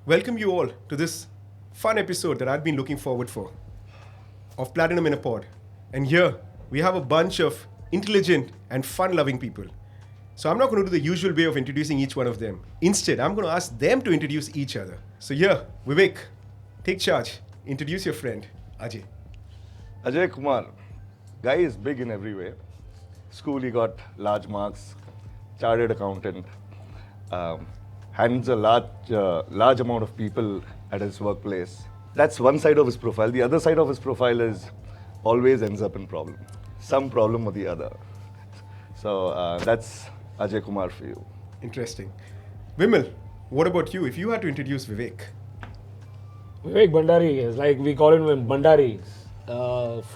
welcome you all to this fun episode that I've been looking forward for of Platinum in a Pod. And here we have a bunch of intelligent and fun-loving people. So I'm not going to do the usual way of introducing each one of them. Instead, I'm going to ask them to introduce each other. So here, Vivek, take charge. Introduce your friend, Ajay. Ajay Kumar, guy is big in every way. School he got large marks, chartered accountant, handles a large amount of people at his workplace. That's one side of his profile. The other side of his profile is always ends up in problem. Some problem or the other. So that's Ajay Kumar for you. Interesting. Vimal, what about you? If you had to introduce Vivek. Vivek Bhandari is like we call him Bhandari.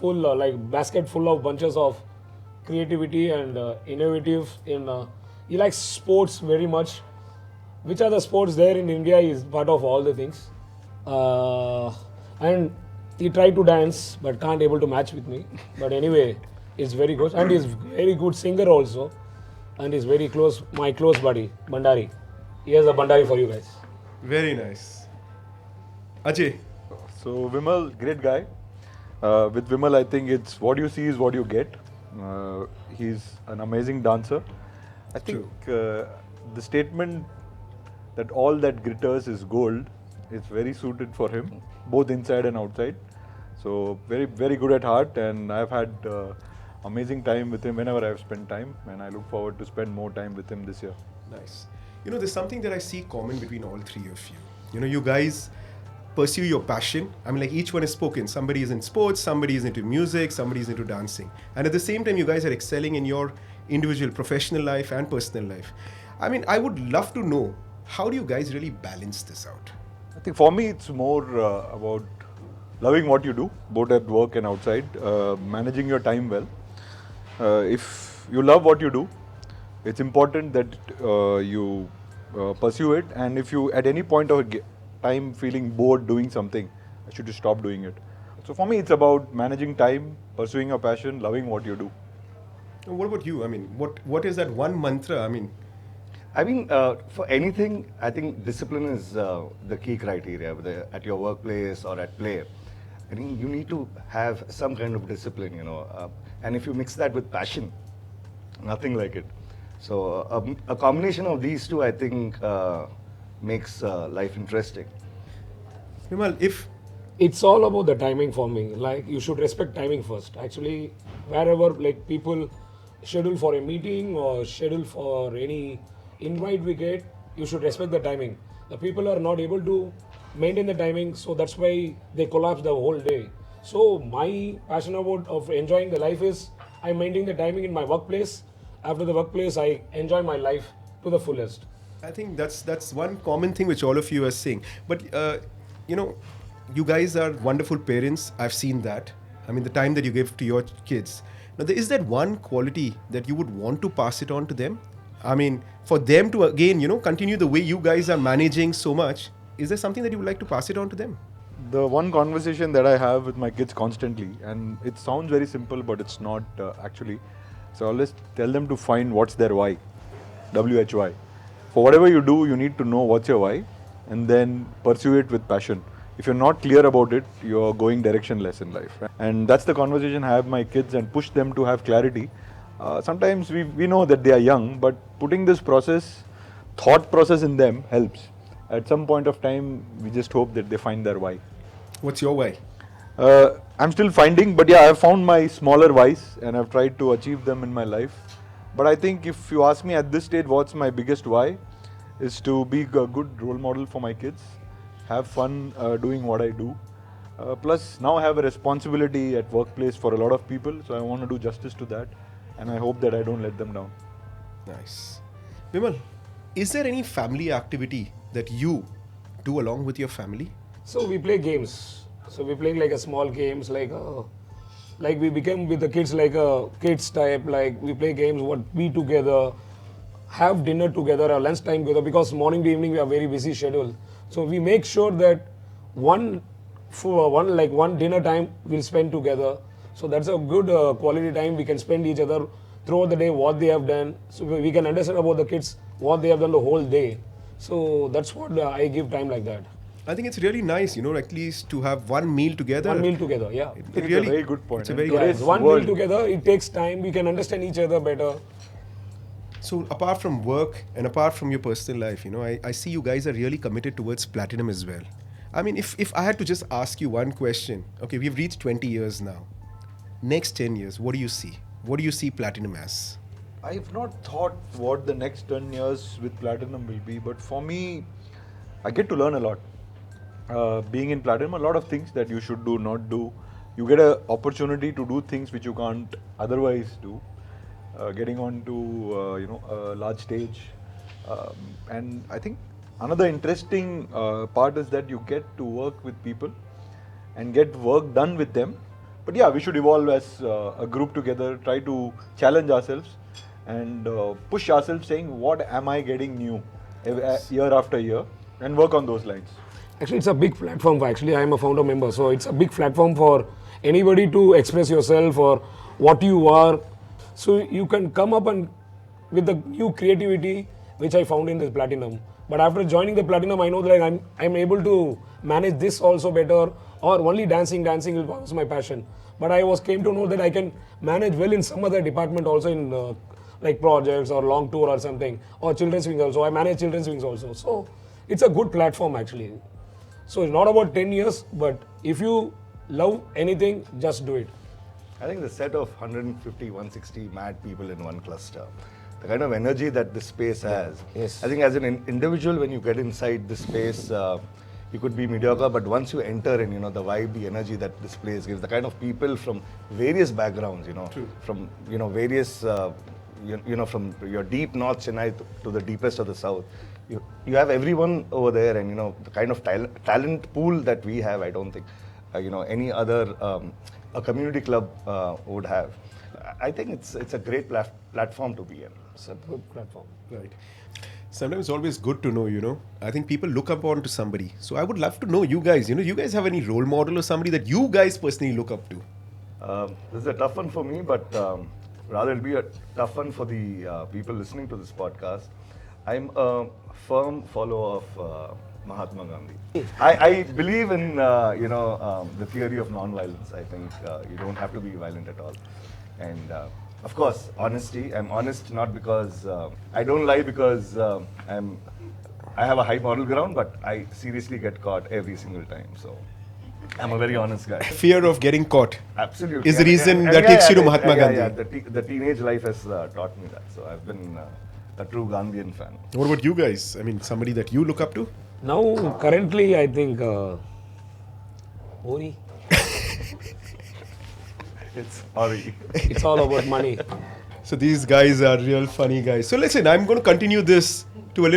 Full like basket full of bunches of creativity and innovative he likes sports very much. Which are the sports there in India is part of all the things. And he tried to dance but can't able to match with me. But anyway, he's very good and he's very good singer also. And he's very close, my close buddy, Bhandari. Here's a Bhandari for you guys. Very nice. Ajay. So Vimal, great guy. With Vimal, I think it's what you see is what you get. He's an amazing dancer. I think the statement that all that glitters is gold is very suited for him, both inside and outside. So very, very good at heart, and I've had amazing time with him whenever I've spent time, and I look forward to spend more time with him this year. Nice. You know, there's something that I see common between all three of you. You know, you guys pursue your passion. I mean, like each one is spoken. Somebody is in sports, somebody is into music, somebody is into dancing. And at the same time, you guys are excelling in your individual professional life and personal life. I mean, I would love to know, how do you guys really balance this out? I think for me, it's more about loving what you do, both at work and outside, managing your time well. If you love what you do, it's important that you pursue it. And if you, at any point of time, feeling bored doing something, should you stop doing it. So for me, it's about managing time, pursuing your passion, loving what you do. And what about you? I mean, what is that one mantra? I mean, for anything, I think discipline is the key criteria, whether at your workplace or at play. I think you need to have some kind of discipline, you know. And if you mix that with passion, nothing like it. So a combination of these two, I think, makes life interesting. Vimal, if It's all about the timing for me. Like you should respect timing first. Actually, wherever like people schedule for a meeting or schedule for any invite we get, you should respect the timing. The people are not able to maintain the timing, so that's why they collapse the whole day. So my passion about of enjoying the life is I maintain the timing in my workplace. After the workplace, I enjoy my life to the fullest. I think that's one common thing which all of you are saying. But you know, you guys are wonderful parents. I've seen that. I mean, the time that you give to your kids. Now, is that one quality that you would want to pass it on to them? I mean, for them to again, you know, continue the way you guys are managing so much. Is there something that you would like to pass it on to them? The one conversation that I have with my kids constantly, and it sounds very simple, but it's not actually. So I always tell them to find what's their why, WHY. For whatever you do, you need to know what's your why, and then pursue it with passion. If you're not clear about it, you're going directionless in life. And that's the conversation I have with my kids and push them to have clarity. Sometimes we know that they are young, but putting this thought process in them helps. At some point of time, we just hope that they find their why. What's your why? I'm still finding, but yeah, I've found my smaller whys and I've tried to achieve them in my life. But I think if you ask me at this stage what's my biggest why, is to be a good role model for my kids, have fun doing what I do. Plus now I have a responsibility at workplace for a lot of people, so I want to do justice to that, and I hope that I don't let them down. Nice. Vimal, is there any family activity that you do along with your family? So we play games. So we play like a small games like we become with the kids like a kids type, like we play games what be together, have dinner together or lunch time together, because morning to evening we are very busy schedule. So we make sure that one dinner time we'll spend together. So that's a good quality time we can spend each other throughout the day, what they have done. So we can understand about the kids, what they have done the whole day. So that's what I give time like that. I think it's really nice, at least to have one meal together. One meal together, yeah. It It's really, a very good point. It's a And very Yeah, today's one world- meal together, it takes time, we can understand each other better. So apart from work and apart from your personal life, I see you guys are really committed towards platinum as well. I mean, if I had to just ask you one question, okay, we've reached 20 years now. Next 10 years, what do you see? What do you see platinum as? I've not thought what the next 10 years with Platinum will be, but for me, I get to learn a lot. Being in Platinum, a lot of things that you should do, not do. You get an opportunity to do things which you can't otherwise do. Getting on to a large stage. And I think another interesting part is that you get to work with people and get work done with them. But yeah, we should evolve as a group together, try to challenge ourselves and push ourselves saying what am I getting new year after year and work on those lines. Actually, it's a big platform. Actually, I am a founder member, so it's a big platform for anybody to express yourself or what you are. So you can come up and with the new creativity which I found in this platinum. But after joining the platinum, I know that I'm able to manage this also better. Or only dancing was my passion. But I came to know that I can manage well in some other department also in like projects or long tour or something, or children's wings also. I manage children's wings also. So it's a good platform actually. So it's not about 10 years, but if you love anything, just do it. I think the set of 150, 160 mad people in one cluster, the kind of energy that this space has. Yes. I think as an individual, when you get inside this space, you could be mediocre, but once you enter in, the vibe, the energy that this place gives, the kind of people from various backgrounds, True. from, various, from your deep north Chennai to the deepest of the south. You have everyone over there, and, the kind of talent pool that we have, I don't think, any other a community club would have. I think it's a great platform to be in. It's a good platform. Right. Sometimes it's always good to know, I think people look up on to somebody. So I would love to know you guys, you guys have any role model or somebody that you guys personally look up to? This is a tough one for me, but rather it'll be a tough one for the people listening to this podcast. I'm a firm follower of Mahatma Gandhi. I believe in the theory of non-violence. I think you don't have to be violent at all, and of course honesty. I'm honest not because I don't lie because I have a high moral ground, but I seriously get caught every single time. So I'm a very honest guy. Fear of getting caught Absolutely. is the reason that takes you to Mahatma Gandhi. Yeah, the teenage life has taught me that. So I've been a true Gandhian fan. What about you guys? I mean, somebody that you look up to? Now, currently, I think Ori. It's Ori. It's all about money. So these guys are real funny guys. So listen, I'm going to continue this to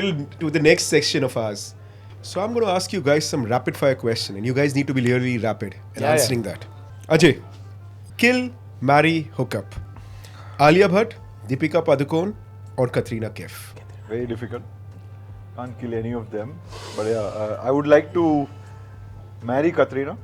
the next section of ours. So I'm going to ask you guys some rapid fire question, and you guys need to be really rapid in Yeah, answering that. Ajay, kill, marry, hook up. Alia Bhatt, Deepika Padukone, or Katrina Kaif? Very difficult. Can't kill any of them. But yeah, I would like to marry Katrina.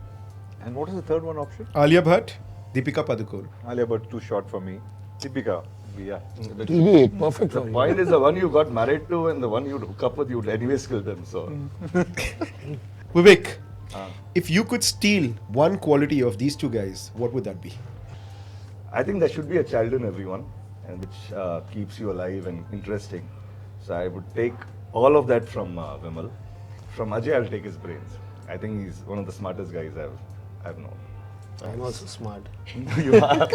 And what is the third one option? Alia Bhatt, Deepika Padukone. Alia, but too short for me. Deepika, yeah. It will be perfect The for you. point is the one you got married to and the one you'd hook up with, you'd anyways kill them. So Vivek, if you could steal one quality of these two guys, what would that be? I think there should be a child in everyone, and which keeps you alive and interesting. So I would take all of that from Vimal. From Ajay, I'll take his brains. I think he's one of the smartest guys I've known. I'm also smart. You are.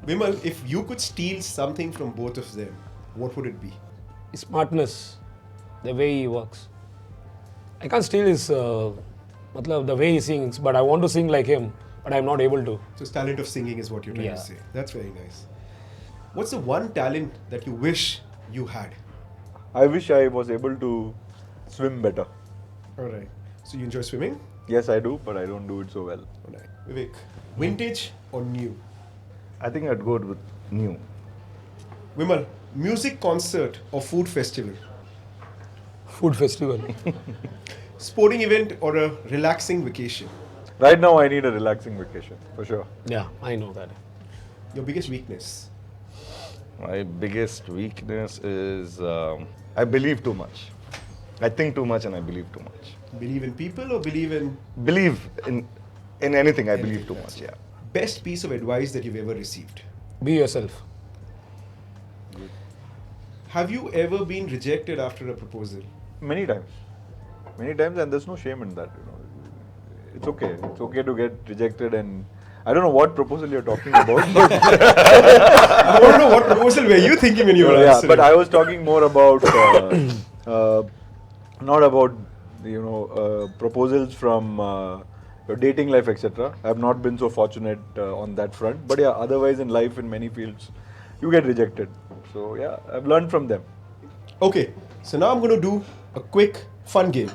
Vimal, if you could steal something from both of them, what would it be? His smartness, the way he works. I can't steal his, the way he sings, but I want to sing like him, but I'm not able to. So, talent of singing is what you're trying Yeah. to say. That's very nice. What's the one talent that you wish you had? I wish I was able to swim better. All right. So, you enjoy swimming? Yes, I do, but I don't do it so well. All right. Vivek, vintage or new? I think I'd go with new. Vimal, music concert or food festival? Food festival. Sporting event or a relaxing vacation? Right now, I need a relaxing vacation, for sure. Yeah, I know that. Your biggest weakness? My biggest weakness is I believe too much. I think too much and I believe too much. Believe in people or believe in Believe in anything. I anything? believe too That's much. it. Yeah. Best piece of advice that you've ever received? Be yourself. Have you ever been rejected after a proposal? Many times, and there's no shame in that. It's okay. It's okay to get rejected, and I don't know what proposal you're talking about. But I want to know what proposal were you thinking when you were yeah, answering? but I was talking more about not about proposals from your dating life, etc. I have not been so fortunate on that front. But yeah, otherwise in life, in many fields, you get rejected. So yeah, I've learned from them. Okay, so now I'm going to do a quick fun game.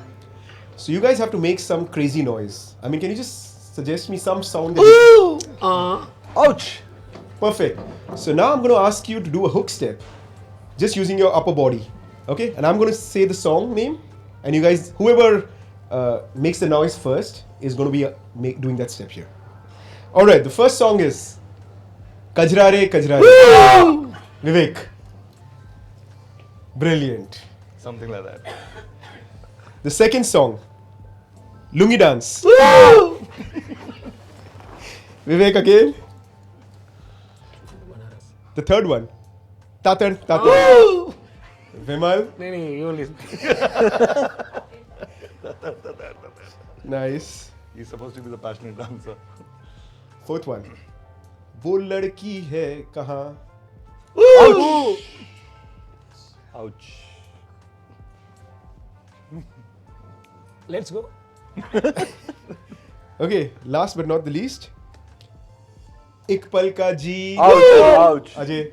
So you guys have to make some crazy noise. I mean, can you just suggest me some sound? Ouch! Perfect. So now I'm going to ask you to do a hook step, just using your upper body. Okay, and I'm going to say the song name, and you guys, whoever makes the noise first, is going to be doing that step here. All right, the first song is Kajrare Kajrare. Vivek. Brilliant. Something like that. The second song, Lungi Dance. Vivek again. The third one, Tatan Tatan. Vimal. Nee, you listen. Nice. He's supposed to be the passionate dancer. Fourth one, वो लड़की है कहाँ? Ouch. Let's go. Okay, last but not the least, एक पल का जी. Ouch! Ajay.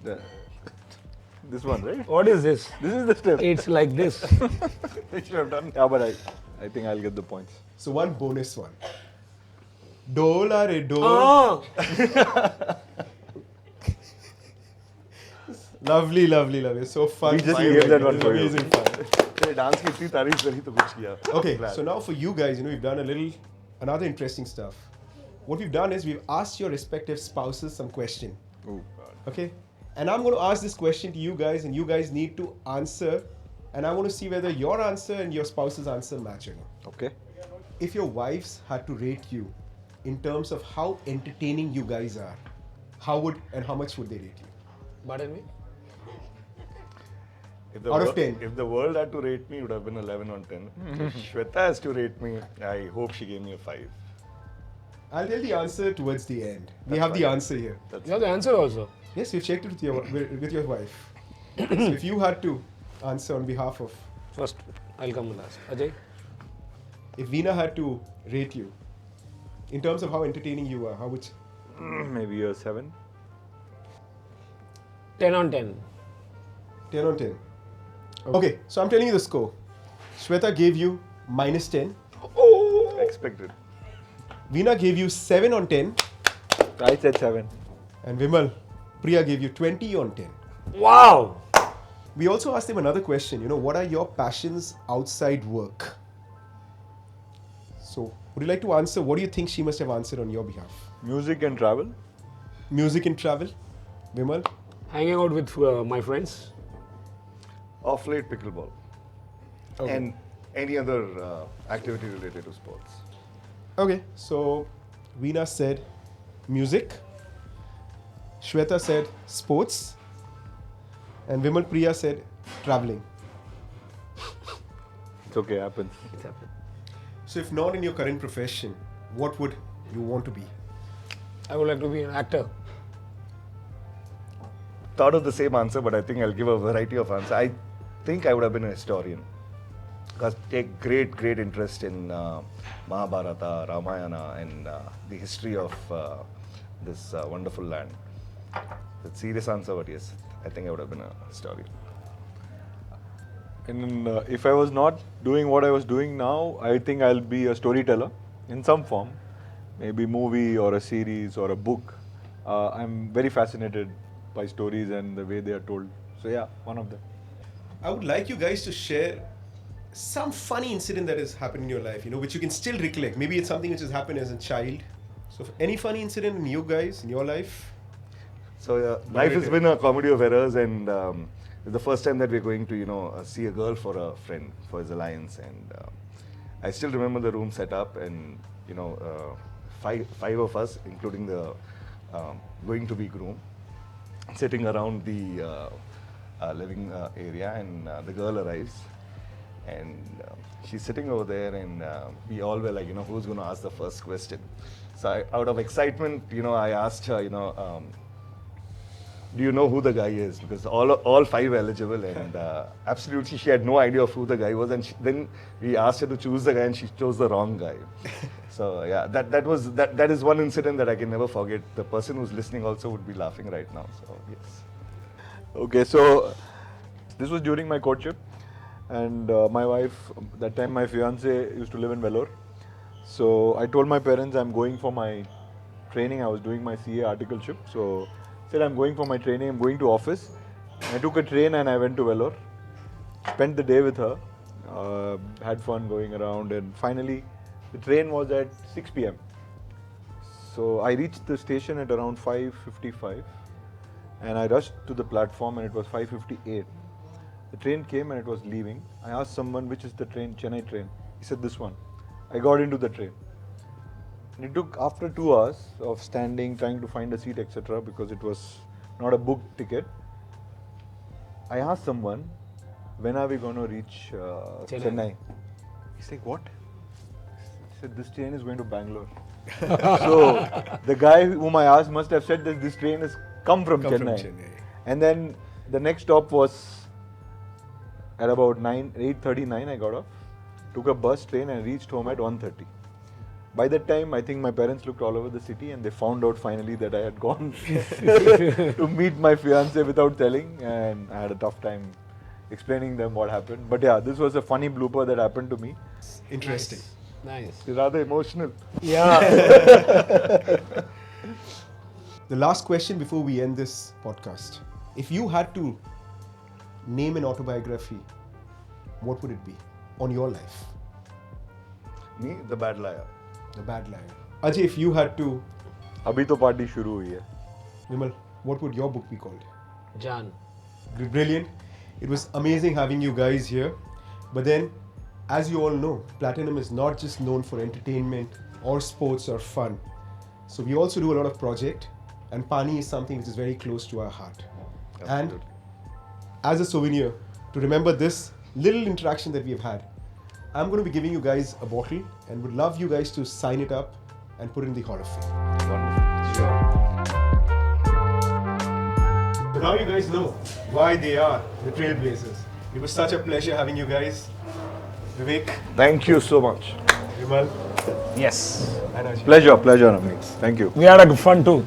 Yeah. This one, right? What is this? This is the step. It's like this. I should have done. Yeah, but I think I'll get the points. So one bonus one. Dola re do. Lovely, lovely, lovely. So fun. We just Fine, gave that it one was for you. amazing fun. तेरे dance की इतनी तारीफ करी तो कुछ किया. Okay, Glad. so now for you guys, we've done another interesting stuff. What we've done is we've asked your respective spouses some question. Oh. Okay? And I'm going to ask this question to you guys, and you guys need to answer. And I want to see whether your answer and your spouse's answer match or not. Okay. If your wives had to rate you in terms of how entertaining you guys are, how much would they rate you? Pardon me? If the Out of wor- 10. If the world had to rate me, it would have been 11 on 10. If Shweta has to rate me, I hope she gave me a 5. I'll tell the answer towards the end. We That's have the fine. answer here. That's You have the answer also. Yes, we've checked it with your wife. So if you had to answer on behalf of, First, I'll come last. Ajay? if Veena had to rate you, in terms of how entertaining you are, how would Maybe a 7. 10 on 10. 10 on 10? Okay, so I'm telling you the score. Shweta gave you -10. expected. Veena gave you 7 on 10. I said 7. And Vimal, Priya gave you 20 on 10. Wow! We also asked them another question, what are your passions outside work? So, would you like to answer? What do you think she must have answered on your behalf? Music and travel. Music and travel? Vimal? Hanging out with my friends. Off late pickleball. Okay. And any other activity related to sports. Okay, so Veena said music, Shweta said sports, and Vimal Priya said traveling. It's okay, happens. So if not in your current profession, what would you want to be? I would like to be an actor. Thought of the same answer, but I think I'll give a variety of answers. I think I would have been a historian. Because take great interest in Mahabharata, Ramayana, and the history of this wonderful land. That's a serious answer, but yes, I think I would have been a historian. And if I was not doing what I was doing now, I think I'll be a storyteller in some form. Maybe movie or a series or a book. I'm very fascinated by stories and the way they are told. So yeah, one of them. I would like you guys to share some funny incident that has happened in your life, which you can still recollect. Maybe it's something which has happened as a child. So any funny incident in you guys, in your life? So life has been a comedy of errors, and it's the first time that we're going to, see a girl for a friend, for his alliance. And I still remember the room set up, and, five of us, including the going to be groom, sitting around the living area, and the girl arrives. And she's sitting over there, and we all were like, who's going to ask the first question? So out of excitement, I asked her, do you know who the guy is? Because all five were eligible, and absolutely she had no idea of who the guy was. And then we asked her to choose the guy, and she chose the wrong guy. So yeah, that is one incident that I can never forget. The person who's listening also would be laughing right now. So yes. Okay, so this was during my courtship, and my wife, that time my fiance used to live in Vellore. So I told my parents I'm going for my training. I was doing my CA articleship. So I said I'm going for my training, I'm going to office. I took a train and I went to Vellore. Spent the day with her, had fun going around, and finally the train was at 6 p.m. So I reached the station at around 5:55 and I rushed to the platform, and it was 5:58. The train came and it was leaving. I asked someone, which is the train, Chennai train? He said, this one. I got into the train. And it took, after 2 hours of standing, trying to find a seat, etc., because it was not a booked ticket, I asked someone, when are we going to reach Chennai? He's like, what? He said, this train is going to Bangalore. So the guy whom I asked must have said that this train has come from Chennai. And then the next stop was at about 8:39 I got off, took a bus, train, and reached home at 1:30. By that time, I think my parents looked all over the city and they found out finally that I had gone to meet my fiance without telling, and I had a tough time explaining them what happened. But yeah, this was a funny blooper that happened to me. Interesting. Nice. It's rather emotional. Yeah. The last question before we end this podcast. If you had to name an autobiography, what would it be on your life? Me, the bad liar. The Bad Liar. Ajay, if you had to... Abhi to party shuru hui hai. Vimal, what would your book be called? Jan. Brilliant. It was amazing having you guys here. But then, as you all know, Platinum is not just known for entertainment or sports or fun. So we also do a lot of project, and Pani is something which is very close to our heart. Absolutely. And as a souvenir, to remember this little interaction that we've had, I'm going to be giving you guys a bottle and would love you guys to sign it up and put it in the Hall of Fame. Wonderful. So now you guys know why they are the Trailblazers. It was such a pleasure having you guys. Vivek, Thank you so much. Vimal, Yes. and Ajay. Pleasure, Navneet. Thank you. We had a fun too.